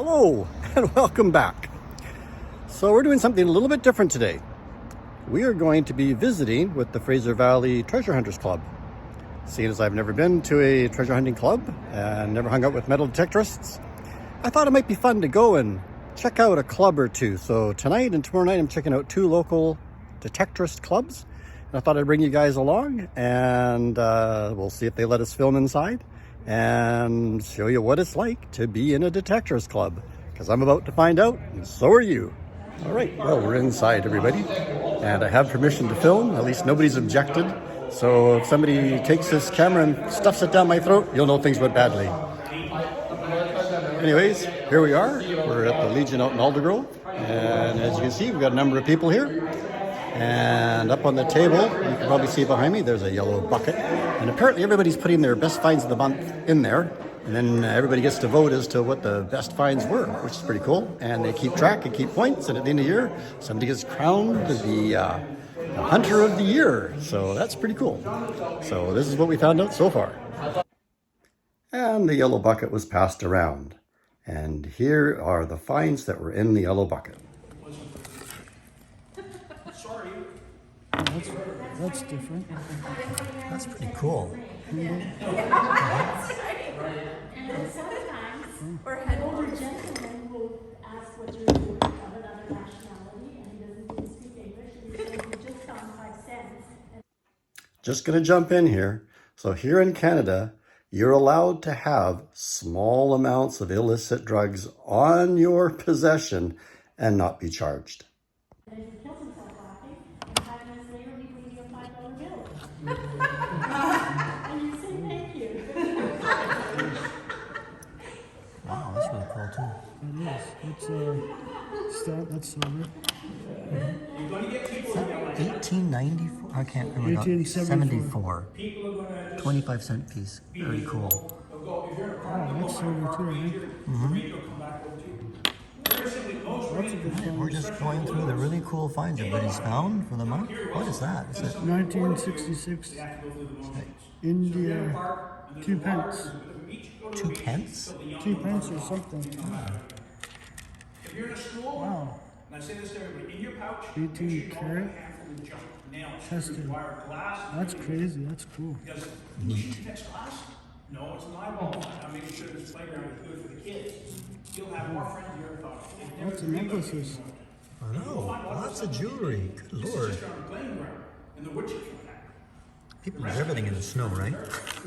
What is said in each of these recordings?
Hello and welcome back. So we're doing something a little bit different today. We are going to be visiting with the Fraser Valley Treasure Hunters Club. Seeing as I've never been to a treasure hunting club and never hung out with metal detectorists, I thought it might be fun to go and check out a club or two. So tonight and tomorrow night I'm checking out two local detectorist clubs. And I thought I'd bring you guys along and we'll see if they let us film inside and show you what it's like to be in a detectorist club, because I'm about to find out, and so are you. All right, well, we're inside, everybody, and I have permission to film. At least nobody's objected. So if somebody takes this camera and stuffs it down my throat, you'll know things went badly. Anyways, here we are. We're at the Legion out in Aldergrove, and as you can see, we've got a number of people here. And up on the table, you can probably see behind me, there's a yellow bucket. And apparently everybody's putting their best finds of the month in there. And then everybody gets to vote as to what the best finds were, which is pretty cool. And they keep track and keep points. And at the end of the year, somebody gets crowned the Hunter of the Year. So that's pretty cool. So this is what we found out so far. And the yellow bucket was passed around. And here are the finds that were in the yellow bucket. That's different. That's pretty cool. And sometimes, or an older gentleman will ask what you're doing of another nationality, and he doesn't even speak English, and he says he just found 5 cents. Just going to jump in here. So here in Canada, you're allowed to have small amounts of illicit drugs on your possession and not be charged. And he kills himself laughing, and 5 minutes later he brings you a $5 bill. And you say thank you. Wow, that's really cool too. It is. That's silver. 1894? I can't remember. 1874. 25-cent piece. Very cool. Oh, that's silver too, right? That's a good find. We're just going through the really cool finds everybody's found for the month. What is that? Is it 1966. India, 2 pence. 2 pence? 2 pence or something. If you're in a school, Wow. and I say this to everybody, in your pouch, 18 karat. just nails. Tested. Wire glass. That's crazy. That's cool. Because machine text glass? No, it's an eyeball fund. I'm making sure this playground is good for the kids. You'll have more friends you ever thought. Lots of necklaces. I know. Lots of jewelry. Good Lord. Just on the playing ground, and the wood chips from that. People do everything in the snow, right?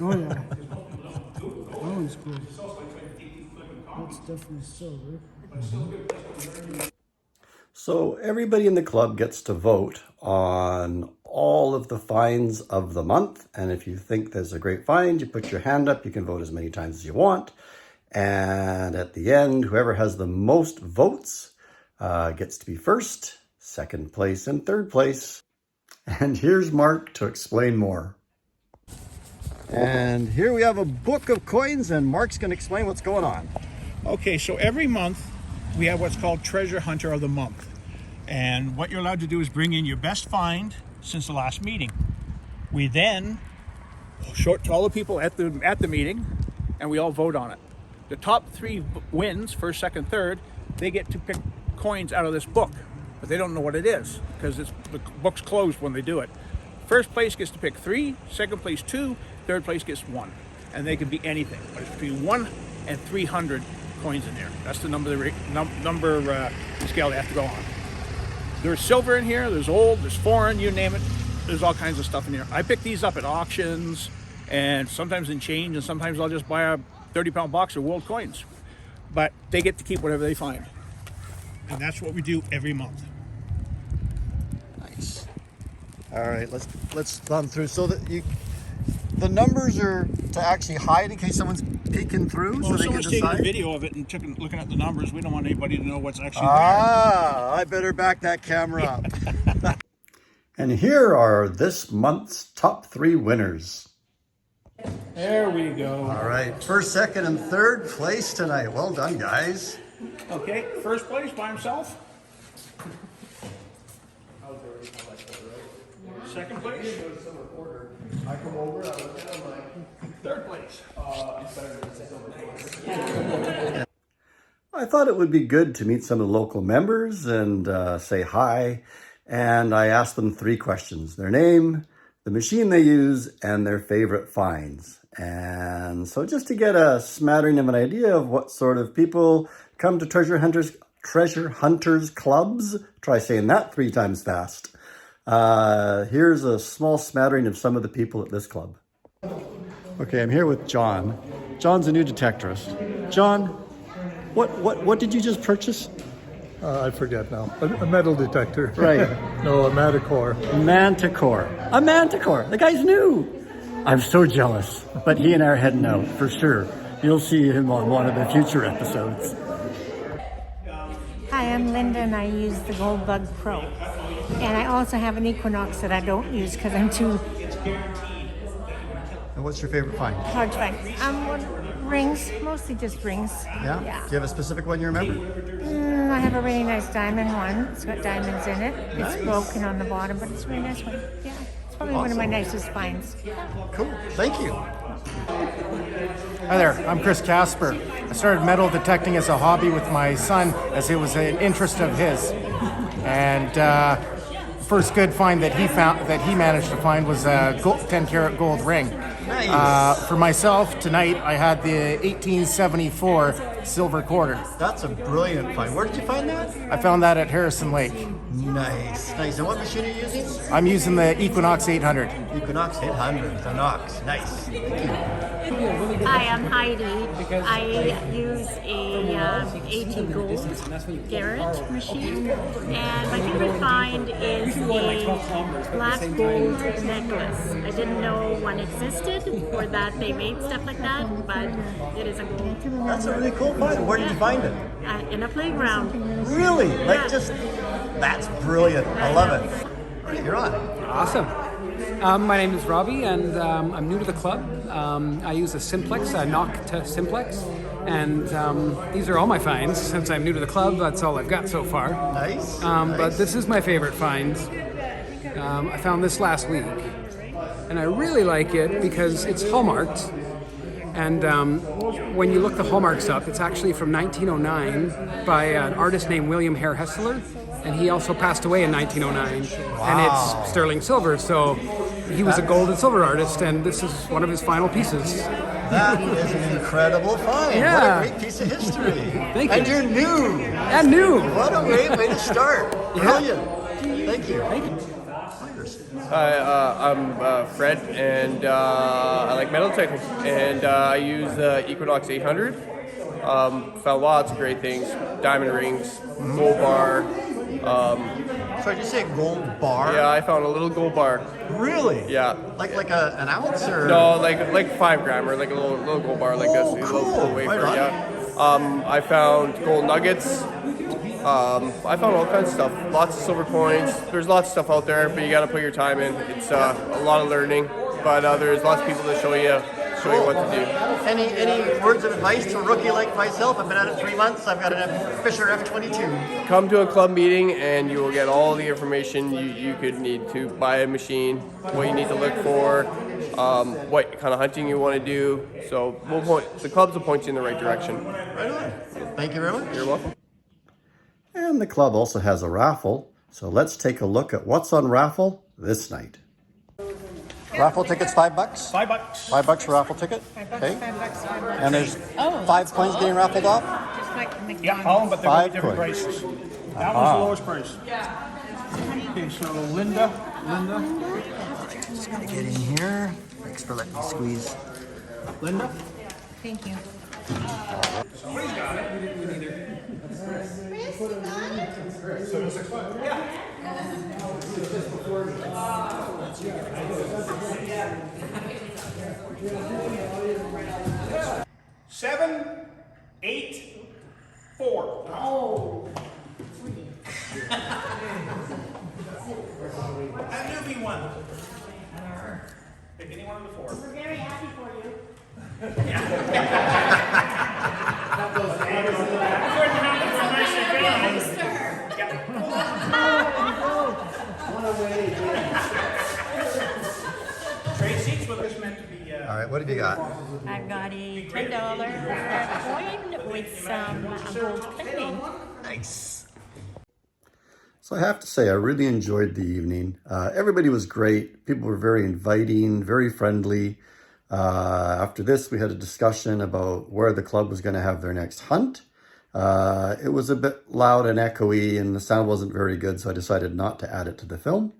Oh yeah. That one's cool. That's definitely silver. So everybody in the club gets to vote on all of the finds of the month. And if you think there's a great find, you put your hand up. You can vote as many times as you want. And at the end, whoever has the most votes gets to be first, second place, and third place. And here's Mark to explain more. And here we have a book of coins, and Mark's going to explain what's going on. Okay, so every month we have what's called Treasure Hunter of the Month. And what you're allowed to do is bring in your best find since the last meeting. We then show it to all the people at the meeting, and we all vote on it. The top 3 wins, first, second, third, they get to pick coins out of this book, but they don't know what it is because the book's closed when they do it. First place gets to pick 3, second place 2, third place gets 1, and they can be anything. But it's between 1 and 300 coins in there. That's the number scale they have to go on. There's silver in here, there's old, there's foreign, you name it. There's all kinds of stuff in here. I pick these up at auctions and sometimes in change, and sometimes I'll just buy a 30-pound box of world coins. But they get to keep whatever they find. And that's what we do every month. Nice. All right, let's thumb through. So that the numbers are to actually hide in case someone's peeking through, Well, so they can someone's taking decide. a video of it and looking at the numbers. We don't want anybody to know what's actually I better back that camera up. And here are this month's top 3 winners. there. There we go. All right, first, second, and third place tonight. Well done, guys. Okay, first place by himself. Second place. I come over, I look at it, I'm like, Third place. it's better than it's over. I thought it would be good to meet some of the local members and say hi. And I asked them 3 questions: their name, the machine they use, and their favorite finds. And so just to get a smattering of an idea of what sort of people come to treasure hunters clubs, try saying that 3 times fast. Here's a small smattering of some of the people at this club. Okay, I'm here with John. John's a new detectorist. John, what did you just purchase? I forget now. A metal detector. Right. No, a Manticore. Manticore. A Manticore. The guy's new. I'm so jealous. But he and I are heading out for sure. You'll see him on one of the future episodes. Hi, I'm Linda and I use the Gold Bug Pro. And I also have an Equinox that I don't use because I'm too And what's your favorite find? hard to find. Rings, mostly just rings. Yeah? Do you have a specific one you remember? I have a really nice diamond one. It's got diamonds in it. Nice. It's broken on the bottom, but it's a really nice one. Yeah, it's probably one of my nicest finds. Cool. Thank you. Hi there, I'm Chris Casper. I started metal detecting as a hobby with my son as it was an interest of his. And first good find that he managed to find was a 10-karat gold ring. Nice. For myself, tonight I had the 1874 silver quarter. That's a brilliant find. Where did you find that? I found that at Harrison Lake. Nice. Nice. And what machine are you using? I'm using the Equinox 800. Equinox 800. The Knox. Nice. Thank you. Hi, I'm Heidi. I use a 80 gold Garrett machine, and my favorite find is a black gold necklace. I didn't know one existed or that they made stuff like that, but it is a gold. That's a really cool find. Where did you find it? In a playground. Really? Like Yeah. just, that's brilliant. I love it. All right, you're on. Awesome. My name is Robbie, and I'm new to the club. I use a simplex, a Nocta simplex, and these are all my finds. Since I'm new to the club, that's all I've got so far. Nice. But this is my favorite find. I found this last week, and I really like it because it's hallmarked. And when you look the hallmarks up, it's actually from 1909 by an artist named William Hare Hessler, and he also passed away in 1909. And it's sterling silver, so he was a gold and silver artist, and this is one of his final pieces. That is an incredible find. Yeah. What a great piece of history. Thank you. And you're new. And new. What a great way to start. Yeah. Brilliant. Thank you. Hi, I'm Fred, and I like metal detecting, and I use the Equinox 800. Found lots of great things: diamond rings, gold bar. So did you say gold bar? Yeah, I found a little gold bar. Really? Yeah. Like an ounce or? No, like 5 gram or like a little gold bar like Oh, this. A cool. little wafer. Right on. Yeah. I found gold nuggets. I found all kinds of stuff. Lots of silver coins. There's lots of stuff out there, but you got to put your time in. It's a lot of learning, but there's lots of people that show you what to do. Any words of advice to a rookie like myself? I've been at it 3 months. I've got a Fisher F22. Come to a club meeting and you will get all the information you could need to buy a machine, what you need to look for, what kind of hunting you want to do. So the clubs will point you in the right direction. Right on. Thank you very much. You're welcome. And the club also has a raffle. So let's take a look at what's on raffle this night. Raffle tickets, $5? $5. $5 for raffle ticket. Okay. $5. And there's 5 coins getting raffled off. Just like the Yeah, McDonald's. all, but they're going to be 5 different coins. prices. That one's the lowest price. Okay, so Linda. Just gonna get in here. Thanks for letting me squeeze. Linda? Thank you. Seven, 8, 4. Oh, That newbie one. Pick any one of the 4. we're very happy for you. Trade seats with us meant to be. All right, what have you got? I've got a $10 coin with some gold plating. Nice. So I have to say, I really enjoyed the evening. Everybody was great. People were very inviting, very friendly. After this, we had a discussion about where the club was going to have their next hunt. It was a bit loud and echoey, and the sound wasn't very good, so I decided not to add it to the film.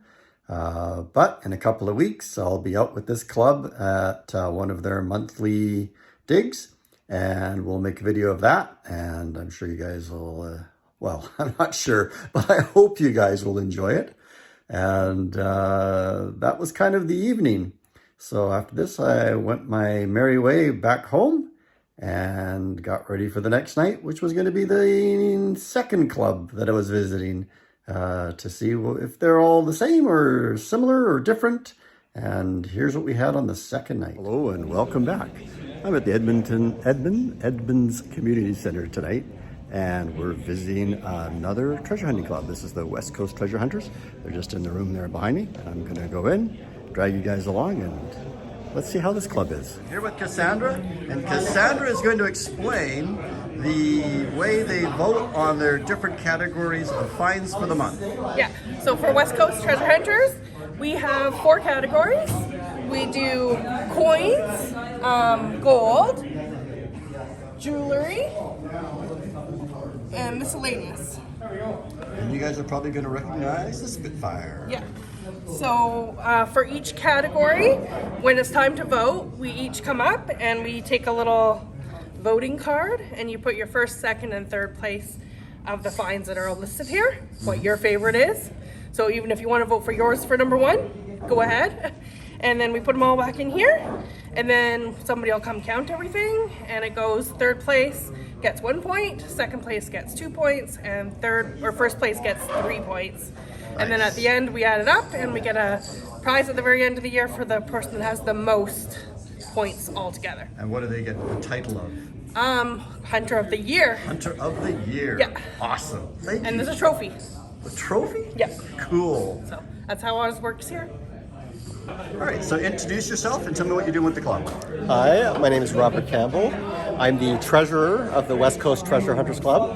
But in a couple of weeks, I'll be out with this club at one of their monthly digs, and we'll make a video of that, and I'm sure you guys will, well, I'm not sure, but I hope you guys will enjoy it. And that was kind of the evening. So after this, I went my merry way back home and got ready for the next night, which was going to be the second club that I was visiting, to see if they're all the same or similar or different. And here's what we had on the second night. Hello and welcome back. I'm at the Edmonds Community Center tonight, and we're visiting another treasure hunting club. This is the West Coast Treasure Hunters. They're just in the room there behind me. I'm going to go in, drag you guys along, and let's see how this club is. Here with Cassandra, and Cassandra is going to explain the way they vote on their different categories of finds for the month. Yeah, so for West Coast Treasure Hunters, we have 4 categories. We do coins, gold, jewelry, and miscellaneous. And you guys are probably going to recognize the Spitfire. Yeah. So for each category, when it's time to vote, we each come up and we take a little voting card, and you put your first, second, and third place of the finds that are listed here, what your favorite is. So even if you want to vote for yours for number 1, go ahead. And then we put them all back in here, and then somebody will come count everything, and it goes third place gets 1 point, second place gets 2 points, and first place gets 3 points. Nice. And then at the end we add it up, and we get a prize at the very end of the year for the person that has the most points altogether. And what do they get the title of? Hunter of the Year. Hunter of the Year. Yeah. Awesome. Thank you. And there's a trophy. A trophy? Yeah. Cool. So that's how ours works here. All right, so introduce yourself and tell me what you're doing with the club. Hi, my name is Robert Campbell. I'm the treasurer of the West Coast Treasure Hunters Club.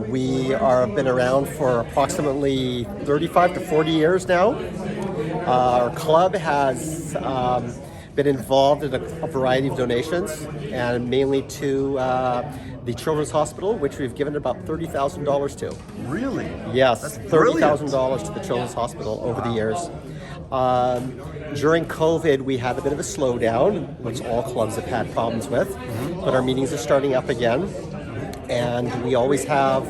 We have been around for approximately 35 to 40 years now. Our club has been involved in a variety of donations, and mainly to the Children's Hospital, which we've given about $30,000 to. Really? Yes, $30,000 to the Children's Hospital over the years. During COVID, we had a bit of a slowdown, which all clubs have had problems with, but our meetings are starting up again, and we always have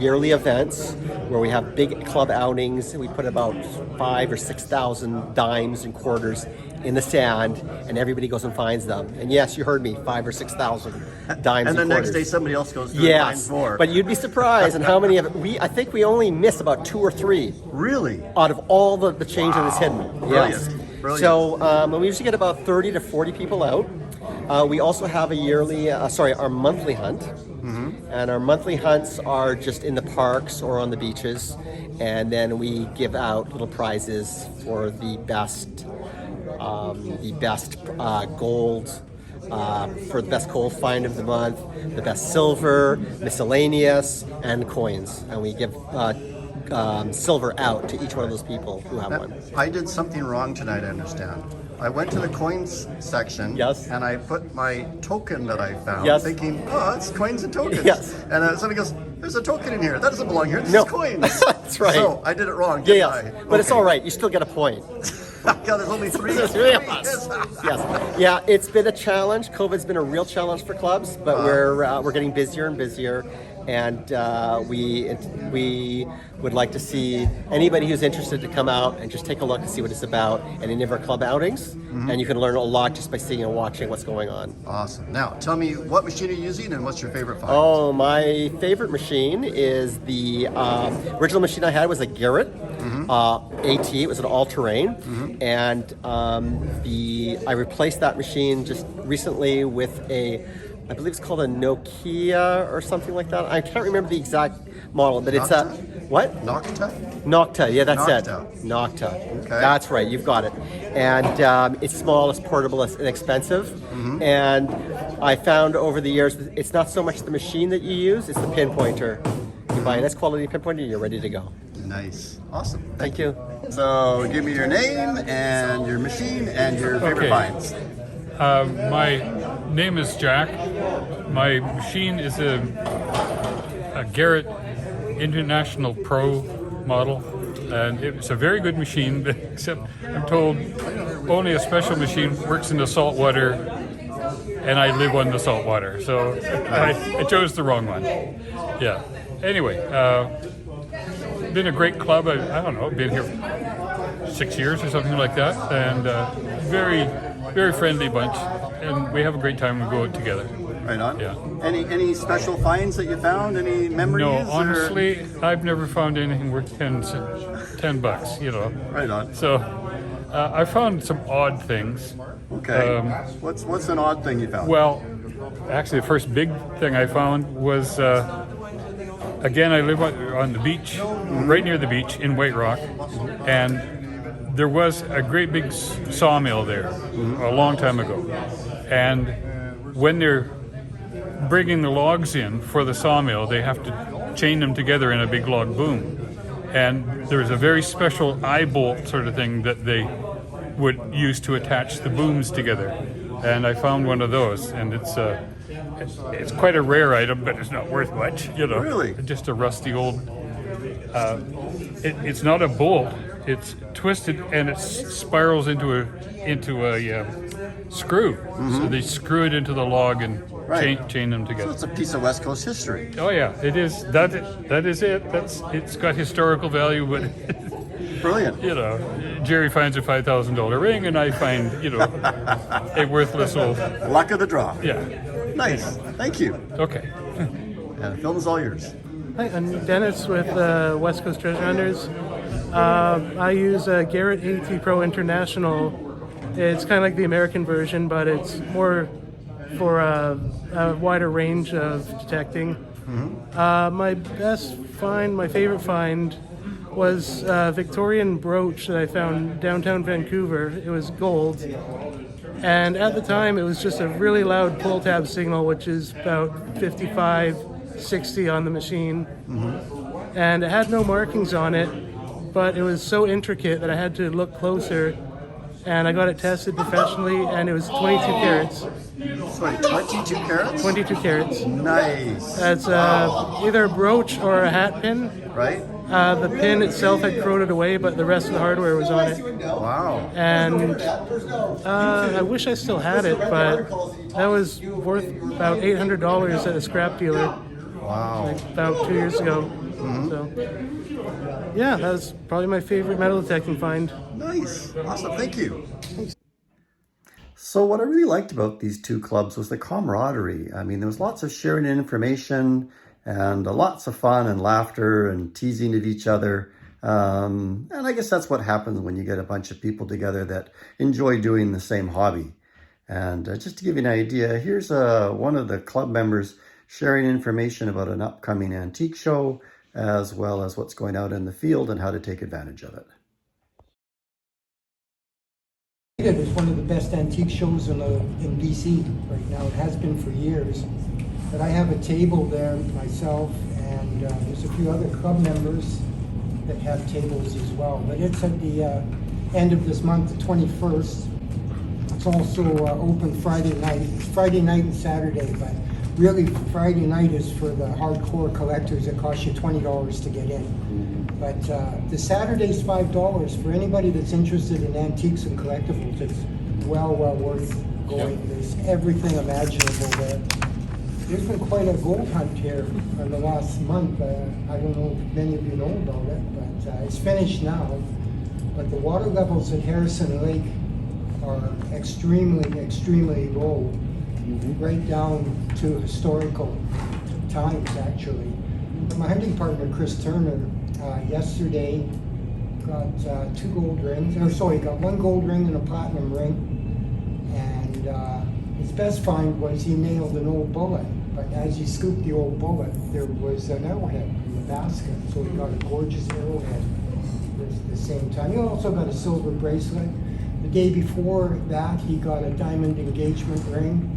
yearly events where we have big club outings. We put about 5,000 or 6,000 dimes and quarters in the sand, and everybody goes and finds them. And yes, you heard me, 5,000 or 6,000 dimes and the quarters. next day somebody else goes through and finds more. But you'd be surprised and how many of it. I think we only miss about 2 or 3. Really? Out of all the change that is hidden. Brilliant. Yes. Brilliant. So we usually get about 30 to 40 people out. We also have our monthly hunt. And our monthly hunts are just in the parks or on the beaches. And then we give out little prizes for the best gold, for the best gold find of the month, the best silver, miscellaneous, and coins. And we give silver out to each one of those people who have one. I did something wrong tonight, I understand. I went to the coins section, yes, and I put my token that I found, yes, thinking, oh, it's coins and tokens. Yes. And somebody goes, there's a token in here. That doesn't belong here. This is coins. That's right. So I did it wrong, Yeah, didn't I? But it's all right. You still get a point. Yeah, there's only 3. Yes. Yeah, it's been a challenge. COVID's been a real challenge for clubs, but we're getting busier and busier, and we would like to see anybody who's interested to come out and just take a look and see what it's about at any of our club outings, and you can learn a lot just by seeing and watching what's going on. Awesome. Now, tell me, what machine are you using and what's your favorite find? Oh, my favorite machine is the original machine I had was a Garrett AT. It was an all-terrain, and I replaced that machine just recently with I believe it's called a Nokia or something like that. I can't remember the exact model, but it's a What? Nocta? Nocta, yeah, that's Nocta. it. Nocta. Okay. That's right, you've got it. And it's small, it's portable, it's inexpensive. And I found over the years, it's not so much the machine that you use, it's the pinpointer. You buy a nice quality pinpointer and you're ready to go. Nice. Awesome. Thank you. So give me your name and your machine and your favorite finds. My name is Jack. My machine is a Garrett International Pro model, and it's a very good machine, except I'm told only a special machine works in the salt water, and I live on the salt water, so I chose the wrong one. Yeah. Anyway, been a great club. I don't know, been here 6 years or something like that, and very, very friendly bunch, and we have a great time. We go out together. Right on. Yeah. Any special finds that you found? Any memories? No, honestly, I've never found anything worth $10, you know. Right on. So I found some odd things. Okay. What's an odd thing you found? Well, actually, the first big thing I found was, again, I live on the beach, right near the beach in White Rock, and there was a great big sawmill there a long time ago. And when they're bringing the logs in for the sawmill, they have to chain them together in a big log boom. And there's a very special eye bolt sort of thing that they would use to attach the booms together. And I found one of those, and it's quite a rare item, but it's not worth much, you know. Really? Just a rusty old. It's not a bolt. It's twisted and it spirals into a screw. So they screw it into the log and chain them together. So it's a piece of West Coast history. Oh yeah, it is. That is it. It's got historical value, but brilliant. You know, Jerry finds a $5,000 ring, and I find a worthless old. Luck of the draw. Yeah. Nice. Thank you. Okay. And the film is all yours. Hi, I'm Dennis with West Coast Treasure Hunters. I use a Garrett AT Pro International. It's kind of like the American version, but it's more for a wider range of detecting. My favorite find was a Victorian brooch that I found downtown Vancouver. It was gold. And at the time, it was just a really loud pull tab signal, which is about 55, 60 on the machine. And it had no markings on it, but it was so intricate that I had to look closer. And I got it tested professionally, and it was 22 carats. Sorry, 22 carats? 22 carats. Nice. That's either a brooch or a hat pin. Right. The pin itself had corroded away, but the rest of the hardware was on it. Wow. And I wish I still had it, but that was worth about $800 at a scrap dealer. Wow. Like about 2 years ago. So, yeah, that was probably my favorite metal detecting find. Nice. Awesome. Thank you. So what I really liked about these two clubs was the camaraderie. I mean, there was lots of sharing information and lots of fun and laughter and teasing of each other. And I guess that's what happens when you get a bunch of people together that enjoy doing the same hobby. And just to give you an idea, here's one of the club members sharing information about an upcoming antique show, as well as what's going out in the field and how to take advantage of it. It is one of the best antique shows in BC right now. It has been for years. But I have a table there myself, and there's a few other club members that have tables as well. But it's at the end of this month, the 21st. It's also open Friday night. It's Friday night and Saturday, but really Friday night is for the hardcore collectors. It costs you $20 to get in. But the Saturday's $5 for anybody that's interested in antiques and collectibles. It's well worth going. There's everything imaginable there. There's been quite a gold hunt here in the last month. I don't know if many of you know about it, but it's finished now. But the water levels at Harrison Lake are extremely low, right down to historical times, actually. My hunting partner, Chris Turner, yesterday got got one gold ring and a platinum ring. And his best find was he nailed an old bullet. But as he scooped the old bullet, there was an arrowhead in the basket. So he got a gorgeous arrowhead at the same time. He also got a silver bracelet. The day before that, he got a diamond engagement ring.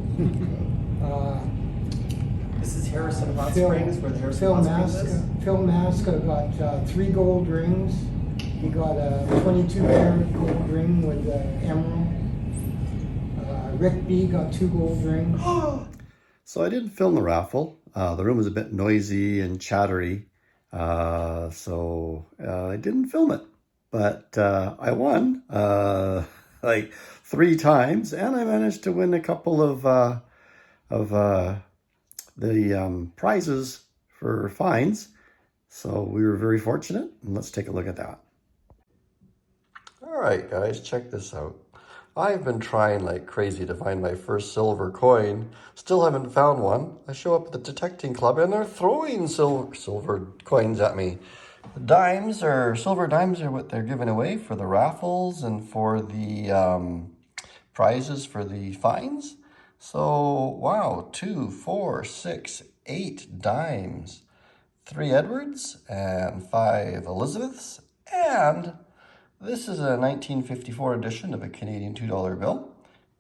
This is Harrison Hot Springs, where the Harrison Hot Springs is. Phil Masca got 3 gold rings. He got a 22-karat gold ring with emerald. Rick B got 2 gold rings. So I didn't film the raffle. The room was a bit noisy and chattery, so I didn't film it. But I won like 3 times, and I managed to win a couple of the prizes for fines. So we were very fortunate, and let's take a look at that. All right, guys, check this out. I've been trying like crazy to find my first silver coin. Still haven't found one. I show up at the detecting club and they're throwing silver coins at me. Silver dimes are what they're giving away for the raffles and for the prizes for the fines. So, wow, 2, 4, 6, 8 dimes. 3 Edwards and 5 Elizabeths, and this is a 1954 edition of a Canadian $2 bill,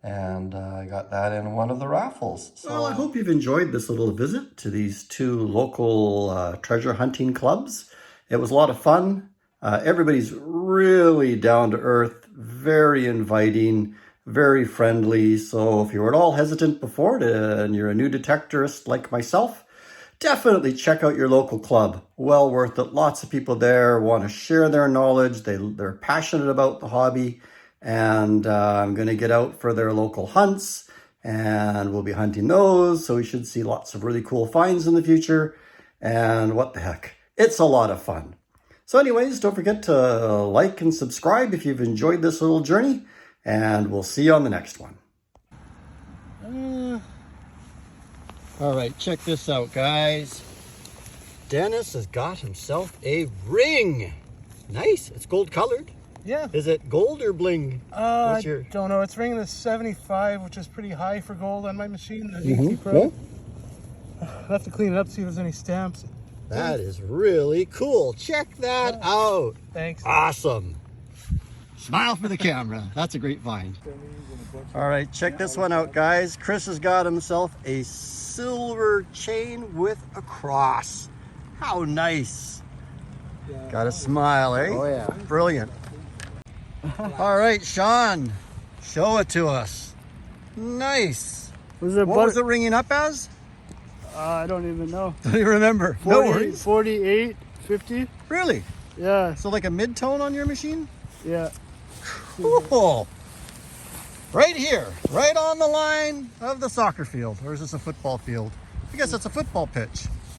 and I got that in one of the raffles. So, well, I hope you've enjoyed this little visit to these 2 local treasure hunting clubs. It was a lot of fun. Everybody's really down to earth, very inviting, very friendly. So if you were at all hesitant before and you're a new detectorist like myself, definitely check out your local club. Well worth it. Lots of people there want to share their knowledge. They're passionate about the hobby. And I'm going to get out for their local hunts. And we'll be hunting those. So we should see lots of really cool finds in the future. And what the heck? It's a lot of fun. So anyways, don't forget to like and subscribe if you've enjoyed this little journey. And we'll see you on the next one. All right, check this out, guys. Dennis has got himself a ring. Nice. It's gold colored. Yeah. Is it gold or bling? I don't know. It's ringing the 75, which is pretty high for gold on my machine. The AT Pro. Yeah. I'll have to clean it up, see if there's any stamps. That is really cool. Check that out. Thanks. Awesome. Smile for the camera. That's a great find. All right, check this one out, guys. Chris has got himself a silver chain with a cross. How nice. Got a smile, eh? Oh, yeah. Brilliant. All right, Sean, show it to us. Nice. What was it ringing up as? I don't even know. Don't even remember. 40, no worries. 48, 50. Really? Yeah. So like a mid-tone on your machine? Yeah. Cool. Right here, right on the line of the soccer field. Or is this a football field? I guess it's a football pitch.